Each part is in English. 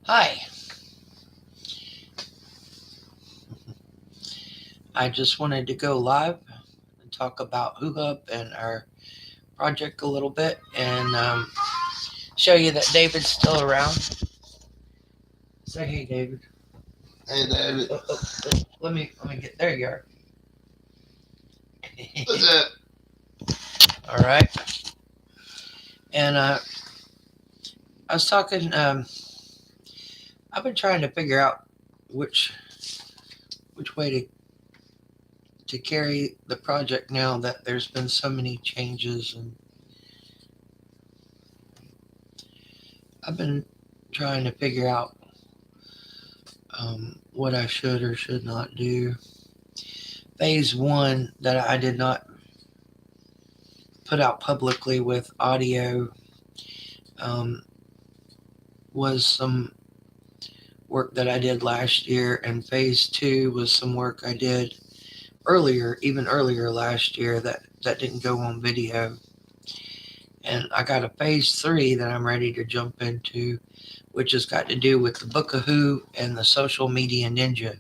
Hi, I just wanted to go live and talk about HuHub and our project a little bit and show you that David's still around. Say hey, David. Hey David, Let me get there. You are. what's up? All right. And I was talking. I've been trying to figure out which which way to carry the project now that there's been so many changes, and I've been trying to figure out what I should or should not do. Phase one that I did not put out publicly with audio um, was some work that I did last year, and phase two was some work I did earlier, even earlier last year that didn't go on video. And I got a phase three that I'm ready to jump into, which has got to do with the Book of Who and the social media ninja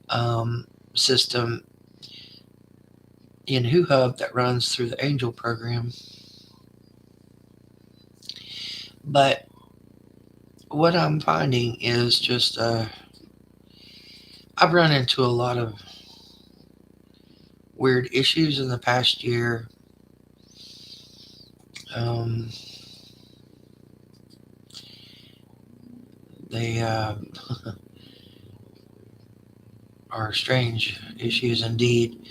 um, system in HuHub that runs through the Angel program. But what I'm finding is just I've run into a lot of weird issues in the past year. Um, they are strange issues indeed.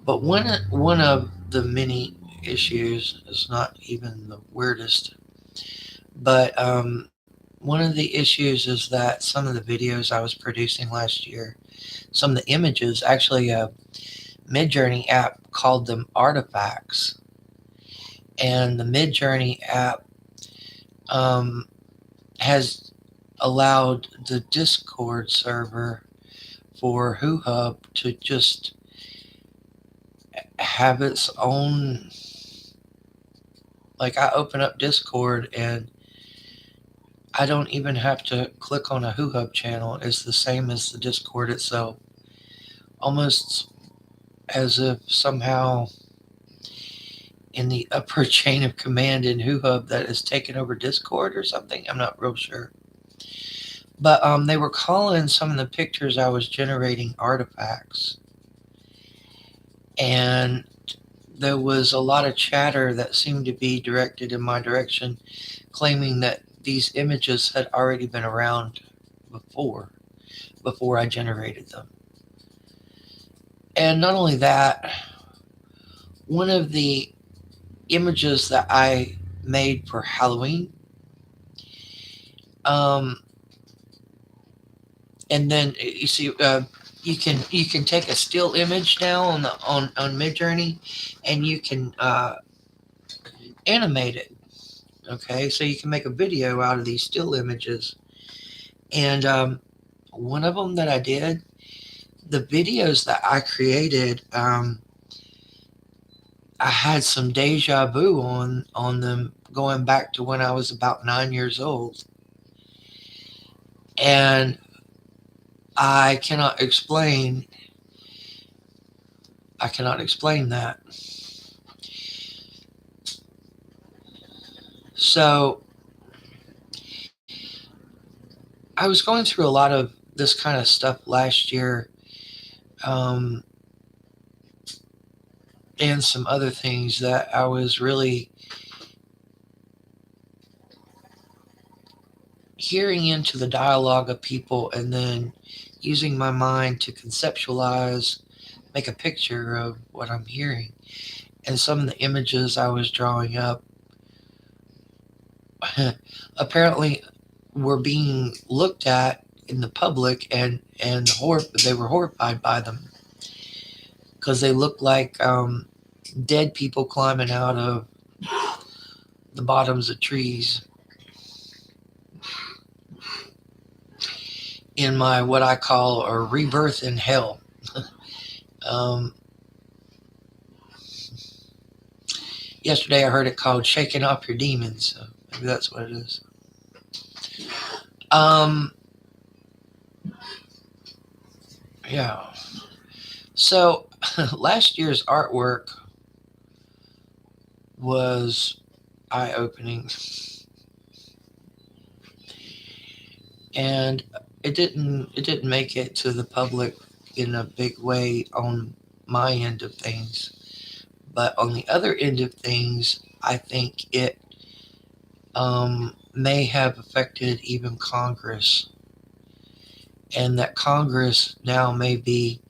But one of the many issues is not even the weirdest. But one of the issues is that some of the videos I was producing last year, some of the images, actually a Midjourney app called them artifacts, and the Midjourney app um, has allowed the Discord server for HuHub to just have its own. Like, I open up Discord and I don't even have to click on a HuHub channel. It's the same as the Discord itself. Almost as if somehow in the upper chain of command in HuHub that has taken over Discord or something. I'm not real sure. But they were calling some of the pictures I was generating artifacts. And there was a lot of chatter that seemed to be directed in my direction, claiming that these images had already been around before, before I generated them. And not only that, one of the images that I made for Halloween, um, and then you see, you can take a still image now on the on Midjourney, and you can animate it. Okay, so you can make a video out of these still images, and one of them that I did, the videos that I created, I had some deja vu on them going back to when I was about 9 years old, and I cannot explain. I cannot explain that. So I was going through a lot of this kind of stuff last year, um, and some other things that I was really hearing into the dialogue of people and then using my mind to conceptualize, make a picture of what I'm hearing. And some of the images I was drawing up apparently were being looked at in the public, and they were horrified by them because they looked like dead people climbing out of the bottoms of trees in my what I call a rebirth in hell. Um, Yesterday I heard it called shaking off your demons. So maybe that's what it is. Um, yeah. So last year's artwork was eye opening, and it didn't make it to the public in a big way on my end of things. But on the other end of things, I think it may have affected even Congress, and that Congress now may be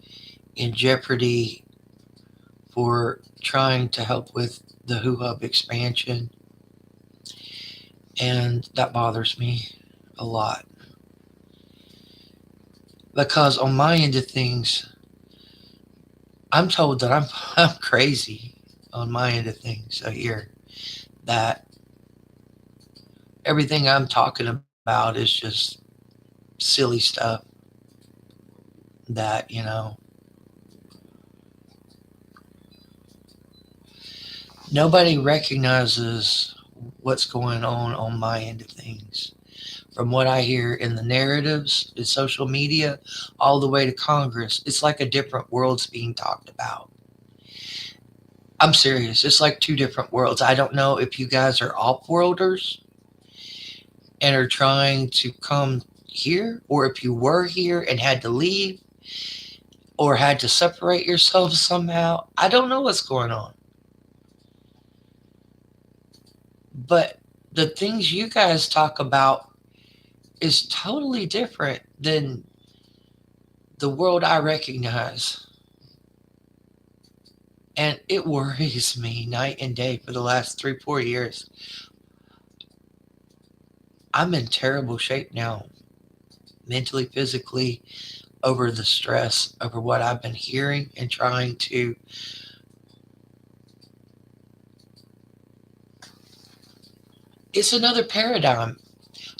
in jeopardy for trying to help with the HuHub expansion, and that bothers me a lot because on my end of things, I'm told that I'm I'm crazy on my end of things. I hear that everything I'm talking about is just silly stuff that, nobody recognizes what's going on my end of things. From what I hear in the narratives, in social media, all the way to Congress, it's like a different world's being talked about. I'm serious. It's like two different worlds. I don't know if you guys are off-worlders and are trying to come here, or if you were here and had to leave, or had to separate yourselves somehow. I don't know what's going on. But the things you guys talk about is totally different than the world I recognize. And it worries me night and day for the last 3, 4 years. I'm in terrible shape now, mentally, physically, over the stress, over what I've been hearing and trying to. It's another paradigm.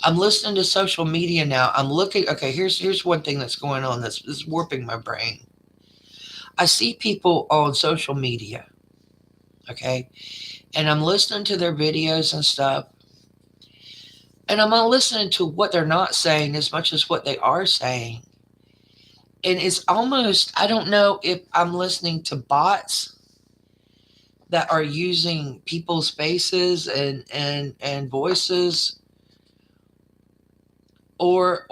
I'm listening to social media now. I'm looking. Okay, here's one thing that's going on that's warping my brain. I see people on social media, okay, and I'm listening to their videos and stuff, and I'm not listening to what they're not saying as much as what they are saying. And it's almost, I don't know if I'm listening to bots that are using people's faces and voices, or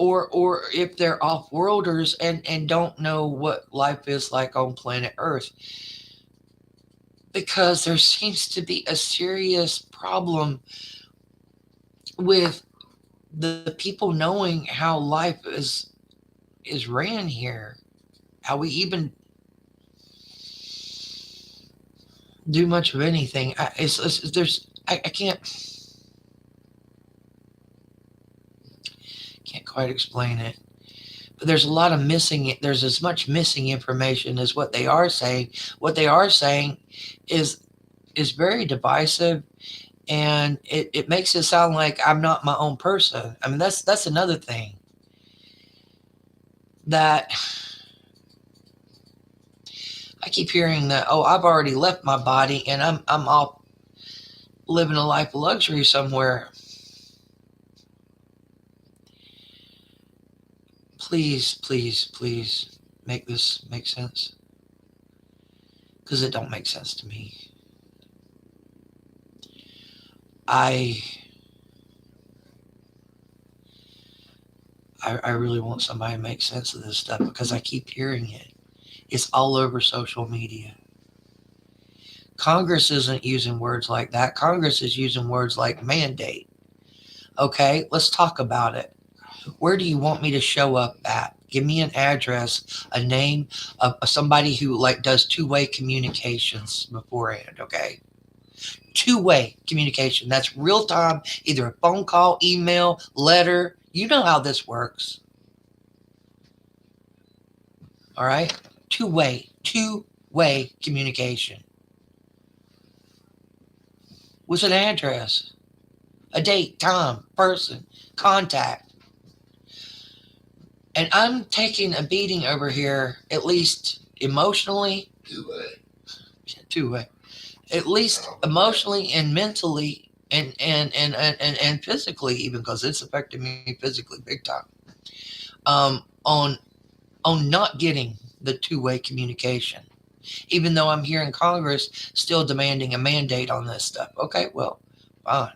if they're off-worlders and don't know what life is like on planet Earth, because there seems to be a serious problem with the people knowing how life is ran here, how we even do much of anything. I can't quite explain it, but there's a lot of missing. There's as much missing information as what they are saying. What they are saying is is very divisive, and it makes it sound like I'm not my own person. I mean, that's another thing that I keep hearing, that, oh, I've already left my body and I'm off living a life of luxury somewhere. Please, please, please make this make sense, because it don't make sense to me. I I really want somebody to make sense of this stuff, because I keep hearing it. It's all over social media. Congress isn't using words like that. Congress is using words like mandate. Okay, let's talk about it. Where do you want me to show up at? Give me an address, a name of somebody who like does two-way communications beforehand, okay? Two-way communication. That's real time, either a phone call, email, letter. You know how this works. All right? Two-way communication with an address, a date, time, person, contact. And I'm taking a beating over here, at least emotionally. Two-way. Two-way. At least emotionally and mentally. and physically, even because it's affected me physically big time. On not getting the two-way communication, even though I'm here in Congress still demanding a mandate on this stuff. Okay, well, fine.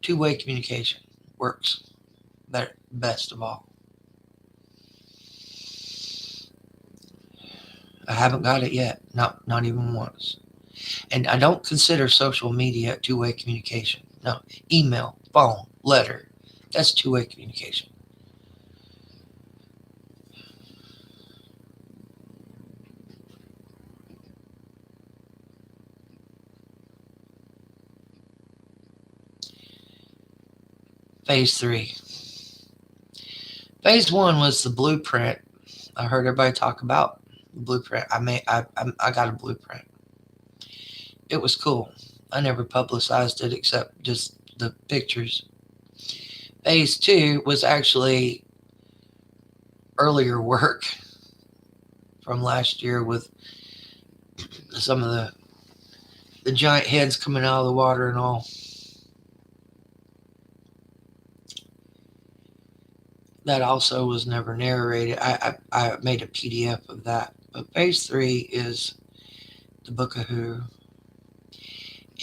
Two-way communication works better, best of all. I haven't got it yet, not even once. And I don't consider social media two-way communication. No, email, phone, letter, that's two-way communication. Phase three. Phase one was the blueprint. I heard everybody talk about the blueprint. I got a blueprint. It was cool. I never publicized it except just the pictures. Phase two was actually earlier work from last year with some of the giant heads coming out of the water and all. That also was never narrated. I made a PDF of that. But phase three is the Book of Who.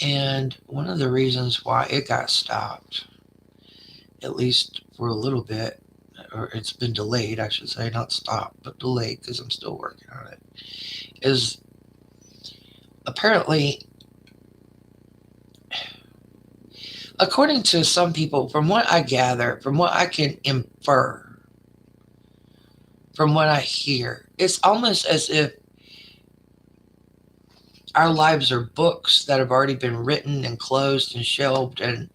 And one of the reasons why it got stopped, at least for a little bit, or it's been delayed, I should say, not stopped, but delayed because I'm still working on it, is apparently, according to some people, from what I gather, from what I can infer, from what I hear, it's almost as if our lives are books that have already been written and closed and shelved, and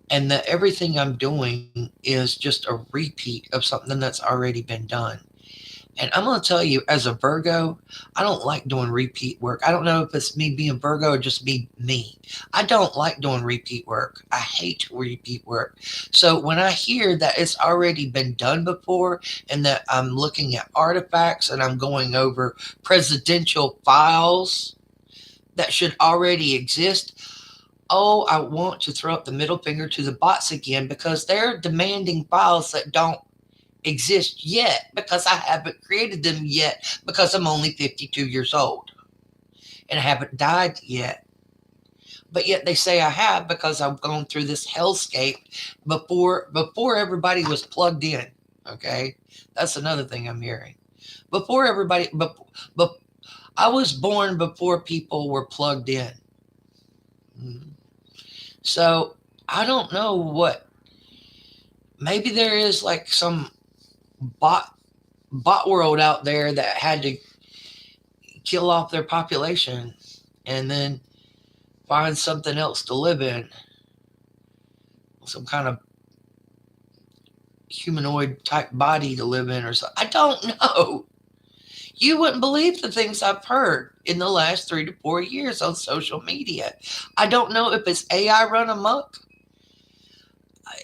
that everything I'm doing is just a repeat of something that's already been done. And I'm going to tell you, as a Virgo, I don't like doing repeat work. I don't know if it's me being Virgo or just me. I don't like doing repeat work. I hate repeat work. So when I hear that it's already been done before and that I'm looking at artifacts and I'm going over presidential files that should already exist, oh, I want to throw up the middle finger to the bots again because they're demanding files that don't exist yet because I haven't created them yet because I'm only 52 years old and I haven't died yet. But yet they say I have because I've gone through this hellscape before everybody was plugged in. Okay, that's another thing I'm hearing. Before everybody, but I was born before people were plugged in. Mm-hmm. So I don't know what. Maybe there is like some bot world out there that had to kill off their population and then find something else to live in, some kind of humanoid type body to live in or something. I don't know. You wouldn't believe the things I've heard in the last 3 to 4 years on social media. I don't know if it's AI run amok.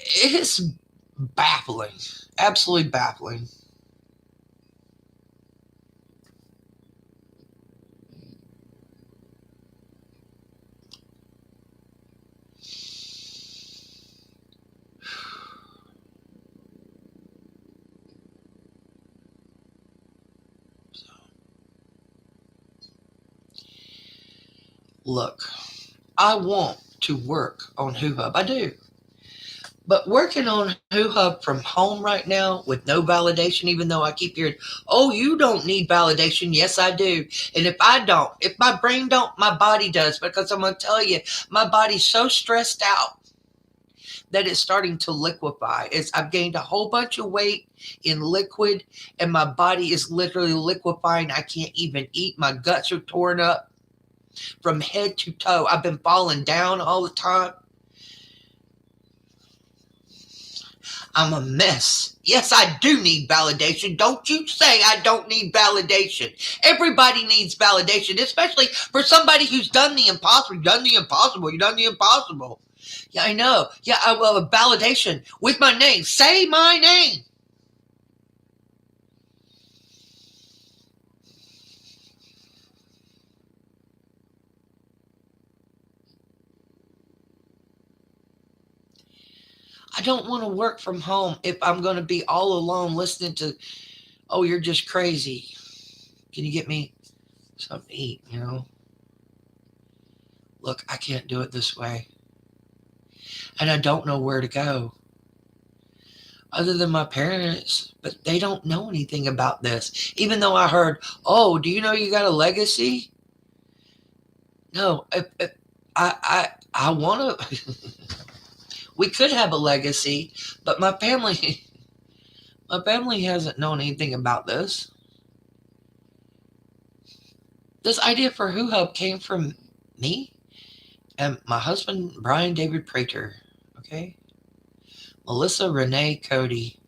It's baffling, absolutely baffling. Look, I want to work on HuHub. I do. But working on HuHub from home right now with no validation, even though I keep hearing, oh, you don't need validation. Yes, I do. And if I don't, if my brain don't, my body does. Because I'm going to tell you, my body's so stressed out that it's starting to liquefy. I've gained a whole bunch of weight in liquid, and my body is literally liquefying. I can't even eat. My guts are torn up from head to toe. I've been falling down all the time. I'm a mess. Yes, I do need validation. Don't you say I don't need validation. Everybody needs validation, especially for somebody who's done the impossible. You've done the impossible. You've done the impossible. Yeah, I know. Yeah, I will have validation with my name. Say my name. I don't want to work from home if I'm going to be all alone listening to, oh, you're just crazy. Can you get me something to eat? Look, I can't do it this way. And I don't know where to go other than my parents, but they don't know anything about this. Even though I heard, oh, do you know you got a legacy? No, I want to. We could have a legacy, but my family, my family hasn't known anything about this. This idea for HuHub came from me and my husband, Brian David Prater. Okay, Melissa Renee Cody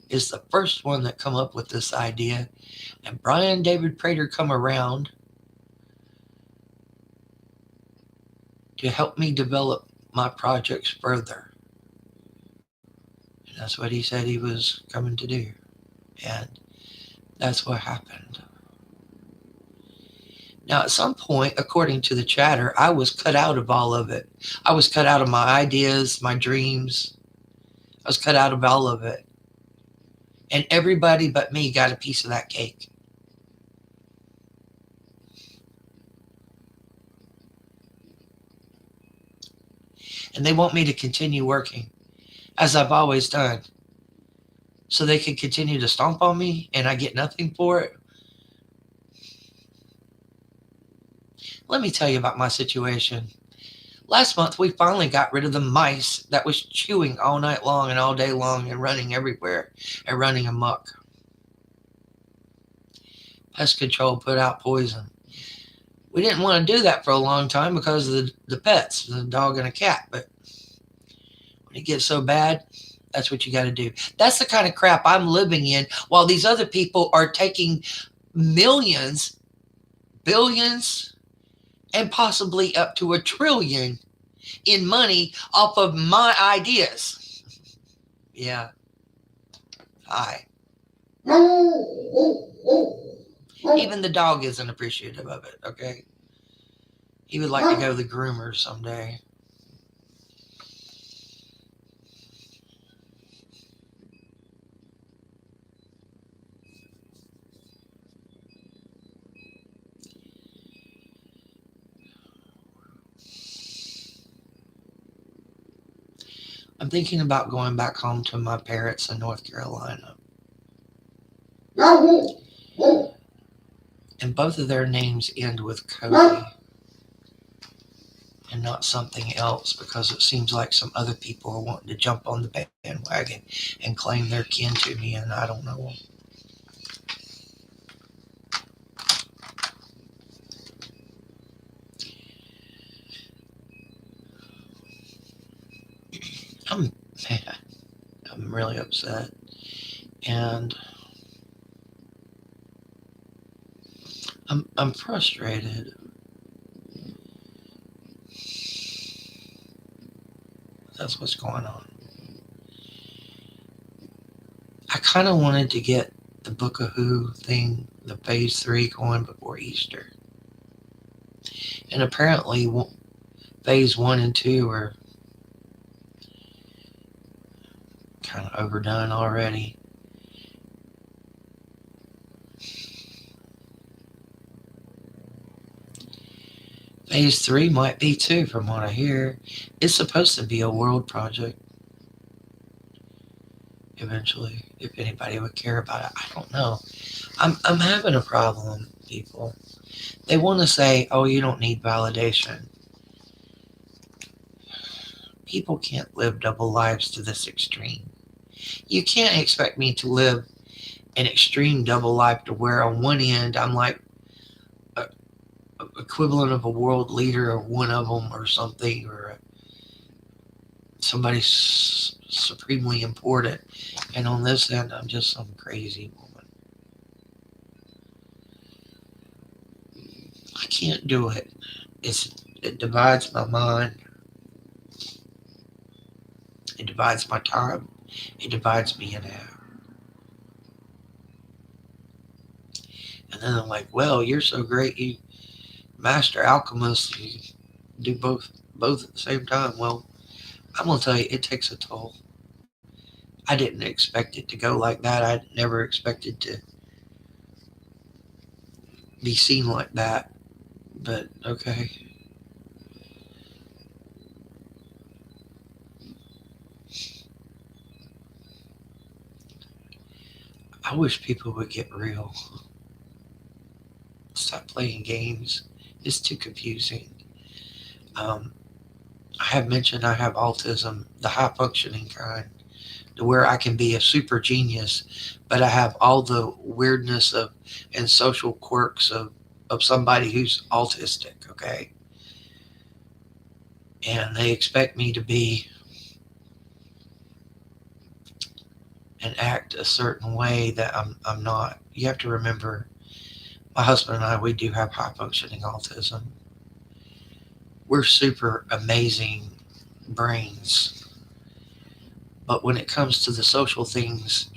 is the first one that come up with this idea, and Brian David Prater come around to help me develop my projects further. And that's what he said he was coming to do. And that's what happened. Now, at some point, according to the chatter, I was cut out of all of it. I was cut out of my ideas, my dreams. I was cut out of all of it. And everybody but me got a piece of that cake. And they want me to continue working, as I've always done, so they can continue to stomp on me and I get nothing for it. Let me tell you about my situation. Last month, we finally got rid of the mice that was chewing all night long and all day long and running everywhere and running amok. Pest control put out poison. We didn't want to do that for a long time because of the pets, the dog and a cat. But when it gets so bad, that's what you got to do. That's the kind of crap I'm living in while these other people are taking millions, billions, and possibly up to $1 trillion in money off of my ideas. Yeah. Hi. Even the dog isn't appreciative of it, okay? He would like to go to the groomer someday. I'm thinking about going back home to my parents in North Carolina. And both of their names end with Cody and not something else because it seems like some other people are wanting to jump on the bandwagon and claim they're kin to me, and I don't know them. I'm mad. I'm really upset. And I'm frustrated. That's what's going on. I kind of wanted to get the Book of Who thing, the phase 3 going before Easter. And apparently phase 1 and 2 are kind of overdone already. Phase 3 might be too, from what I hear. It's supposed to be a world project eventually, if anybody would care about it. I don't know. I'm having a problem, people. They want to say, oh, you don't need validation. People can't live double lives to this extreme. You can't expect me to live an extreme double life to where on one end I'm like equivalent of a world leader or one of them or something, or somebody supremely important, and on this end I'm just some crazy woman. I can't do it. It divides my mind. It divides my time. It divides me in half. And then I'm like, well, you're so great, you master alchemist, you do both at the same time. Well, I'm gonna tell you, it takes a toll. I didn't expect it to go like that. I never expected to be seen like that. But okay. I wish people would get real. Stop playing games. It's too confusing. Um, I have mentioned I have autism, the high functioning kind, to where I can be a super genius, but I have all the weirdness of and social quirks of somebody who's autistic, okay? And they expect me to be and act a certain way that I'm not. You have to remember, my husband and I, we do have high functioning autism. We're super amazing brains. But when it comes to the social things,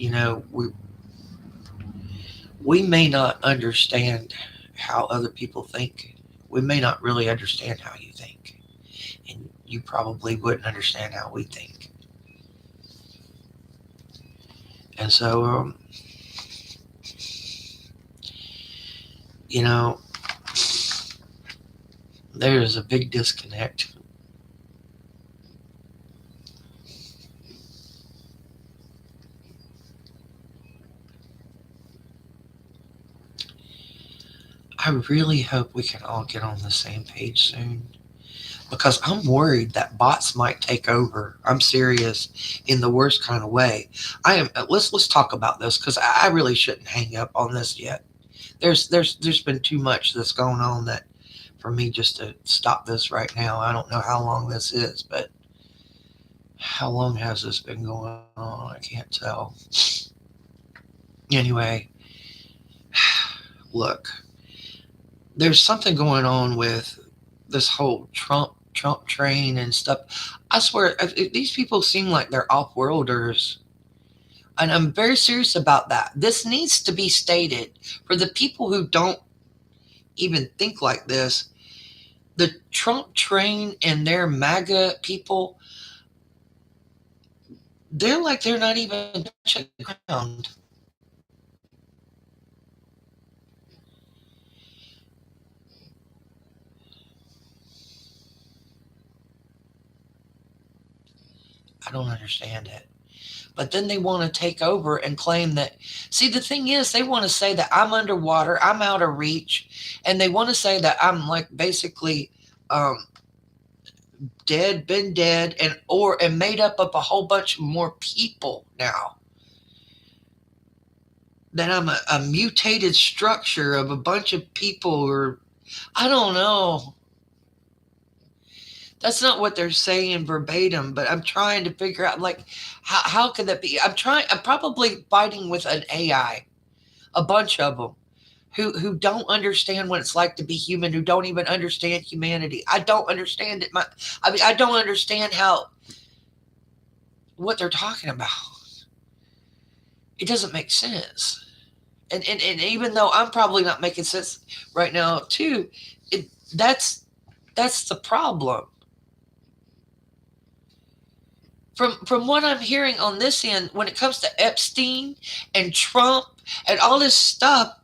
we may not understand how other people think. We may not really understand how you think. And you probably wouldn't understand how we think. And so, you know, there's a big disconnect. I really hope we can all get on the same page soon because I'm worried that bots might take over. I'm serious, in the worst kind of way. I am. Let's talk about this because I really shouldn't hang up on this yet. There's been too much that's going on that for me just to stop this right now. I don't know how long this is, but how long has this been going on? I can't tell. Anyway, look, there's something going on with this whole Trump train and stuff. I swear, these people seem like they're off-worlders, and I'm very serious about that. This needs to be stated for the people who don't even think like this. The Trump train and their MAGA people, they're like they're not even touching the ground. I don't understand it. But then they want to take over and claim that. See, the thing is, they want to say that I'm underwater, I'm out of reach, and they want to say that I'm like basically um, dead, been dead, and made up of a whole bunch more people now. That I'm a mutated structure of a bunch of people, or I don't know. That's not what they're saying verbatim, but I'm trying to figure out like how could that be? I'm probably fighting with an AI, a bunch of them who don't understand what it's like to be human, who don't even understand humanity. I don't understand it. I mean, I don't understand how what they're talking about. It doesn't make sense. And even though I'm probably not making sense right now too, it that's that's the problem. From what I'm hearing on this end, when it comes to Epstein and Trump and all this stuff,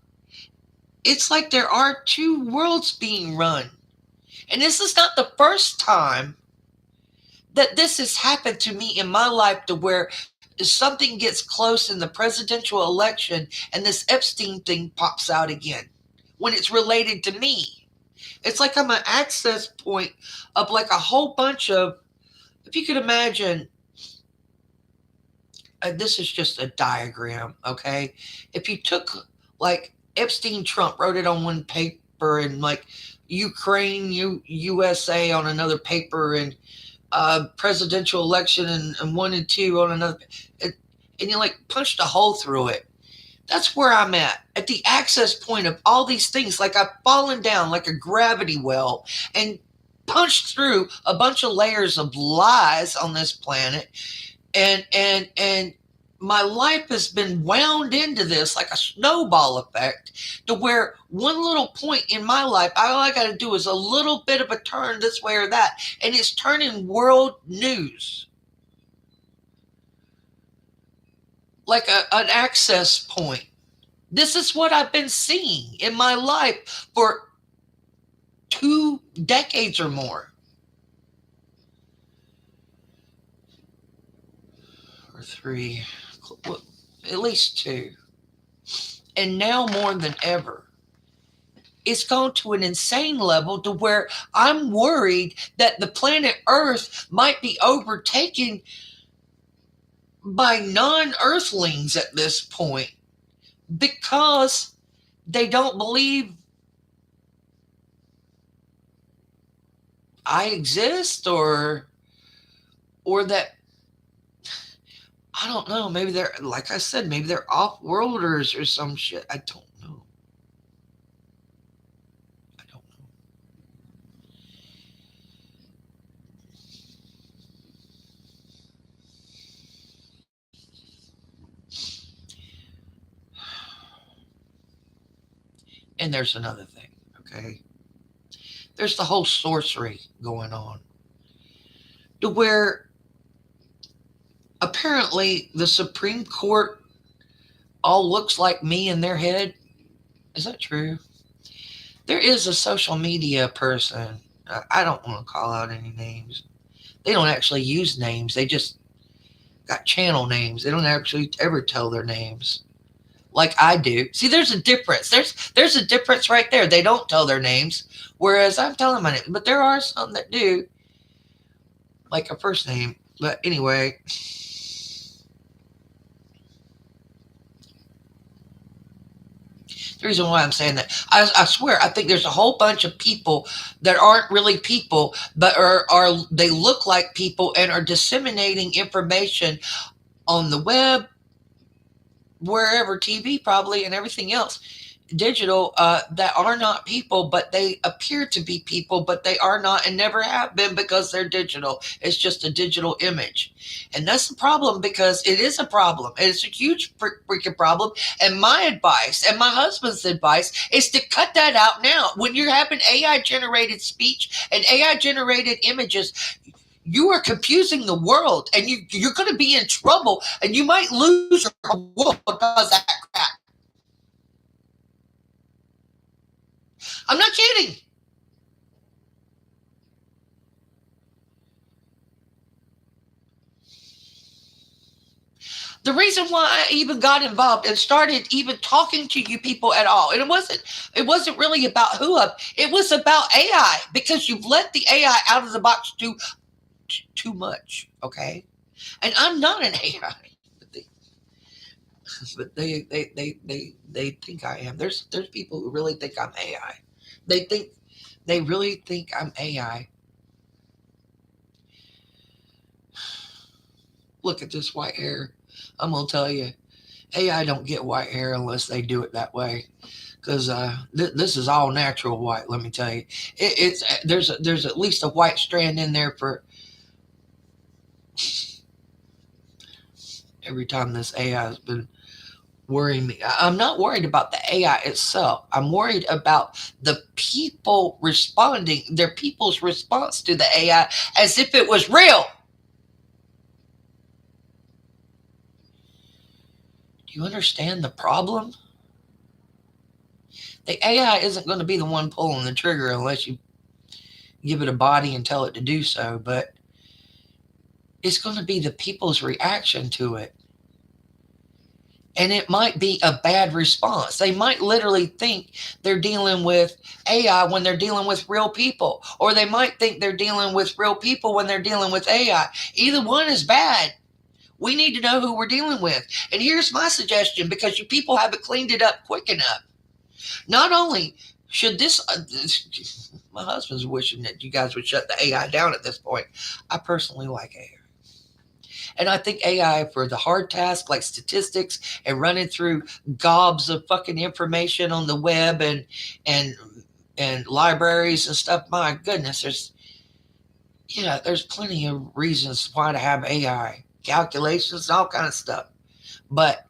it's like there are two worlds being run. And this is not the first time that this has happened to me in my life to where something gets close in the presidential election and this Epstein thing pops out again when it's related to me. It's like I'm an access point of like a whole bunch of, if you could imagine, this is just a diagram, okay? If you took like Epstein Trump wrote it on one paper and like Ukraine, USA on another paper and presidential election and 1 and 2 on another, and, and you like punched a hole through it. That's where I'm at the access point of all these things. Like I've fallen down like a gravity well and punched through a bunch of layers of lies on this planet, and my life has been wound into this like a snowball effect to where one little point in my life, all I got to do is a little bit of a turn this way or that, and it's turning world news like an access point. This is what I've been seeing in my life for 2 decades or more, or three, at least two. And now more than ever, it's gone to an insane level to where I'm worried that the planet Earth might be overtaken by non-earthlings at this point because they don't believe I exist, or that, I don't know, maybe they're, like I said, maybe they're off-worlders or some shit. I don't know. I don't know. And there's another thing, okay? There's the whole sorcery going on to where apparently the Supreme Court all looks like me in their head. Is that true? There is a social media person. I don't want to call out any names. They don't actually use names. They just got channel names. They don't actually ever tell their names like I do. See, there's a difference. There's a difference right there. They don't tell their names, whereas I'm telling my name. But there are some that do, like a first name. But anyway, the reason why I'm saying that, I swear, I think there's a whole bunch of people that aren't really people, but are they look like people and are disseminating information on the web, wherever, TV probably, and everything else, digital, that are not people, but they appear to be people, but they are not and never have been because they're digital. It's just a digital image. And that's the problem, because it is a problem. It's a huge freaking problem. And my advice and my husband's advice is to cut that out now. When you're having AI generated speech and AI generated images, you are confusing the world, and you're going to be in trouble, and you might lose your world because of that crap. I'm not kidding. The reason why I even got involved and started even talking to you people at all, and it wasn't really about HuHub. It was about AI, because you've let the AI out of the box too much. Okay, and I'm not an AI, but they think I am. There's people who really think I'm AI. They think they really think I'm AI. Look at this white hair. I'm gonna tell you, AI don't get white hair unless they do it that way. Because this is all natural white. Let me tell you, it's there's at least a white strand in there for every time this AI has been worrying me. I'm not worried about the AI itself. I'm worried about the people responding, their people's response to the AI as if it was real. Do you understand the problem? The AI isn't going to be the one pulling the trigger unless you give it a body and tell it to do so, but it's going to be the people's reaction to it. And it might be a bad response. They might literally think they're dealing with AI when they're dealing with real people, or they might think they're dealing with real people when they're dealing with AI. Either one is bad. We need to know who we're dealing with. And here's my suggestion, because you people haven't cleaned it up quick enough. Not only should my husband's wishing that you guys would shut the AI down at this point. I personally like AI. And I think AI for the hard task like statistics and running through gobs of fucking information on the web and and libraries and stuff. My goodness, there's plenty of reasons why to have AI calculations and all kind of stuff. but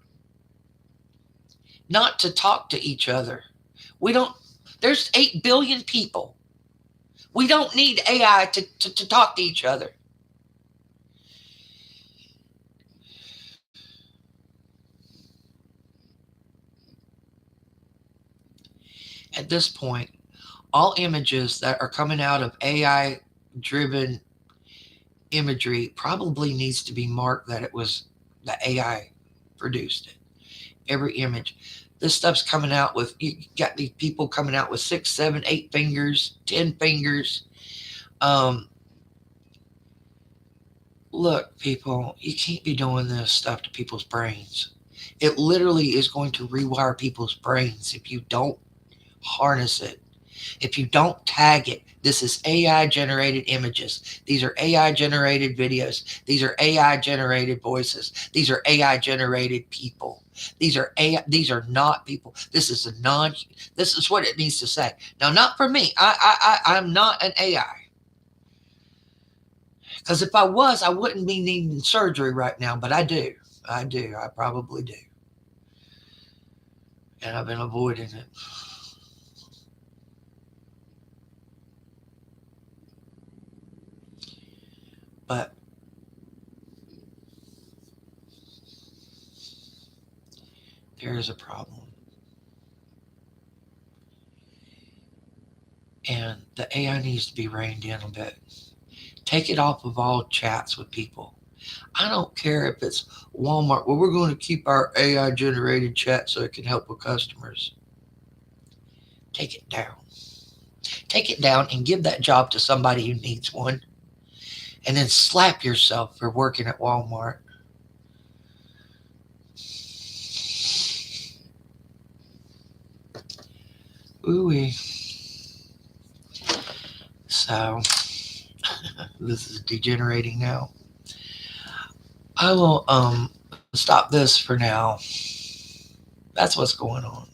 not to talk to each other. We don't, there's 8 billion people. We don't need AI to talk to each other. At this point, all images that are coming out of AI driven imagery probably needs to be marked that it was the AI produced it. Every image. This stuff's coming out with, you got these people coming out with 6, 7, 8 fingers, 10 fingers. Um, Look, people, you can't be doing this stuff to people's brains. It literally is going to rewire people's brains if you don't harness it. If you don't tag it, this is AI generated images. These are AI generated videos. These are AI generated voices. These are AI generated people. These are AI, these are not people. This is a non, this is what it needs to say. Now, not for me. I'm not an AI. Because if I was, I wouldn't be needing surgery right now, but I do. I do. I probably do. And I've been avoiding it. But there is a problem. And the AI needs to be reined in a bit. Take it off of all chats with people. I don't care if it's Walmart. Well, we're going to keep our AI generated chat so it can help with customers. Take it down. Take it down and give that job to somebody who needs one. And then slap yourself for working at Walmart. Ooh. So, this is degenerating now. I will stop this for now. That's what's going on.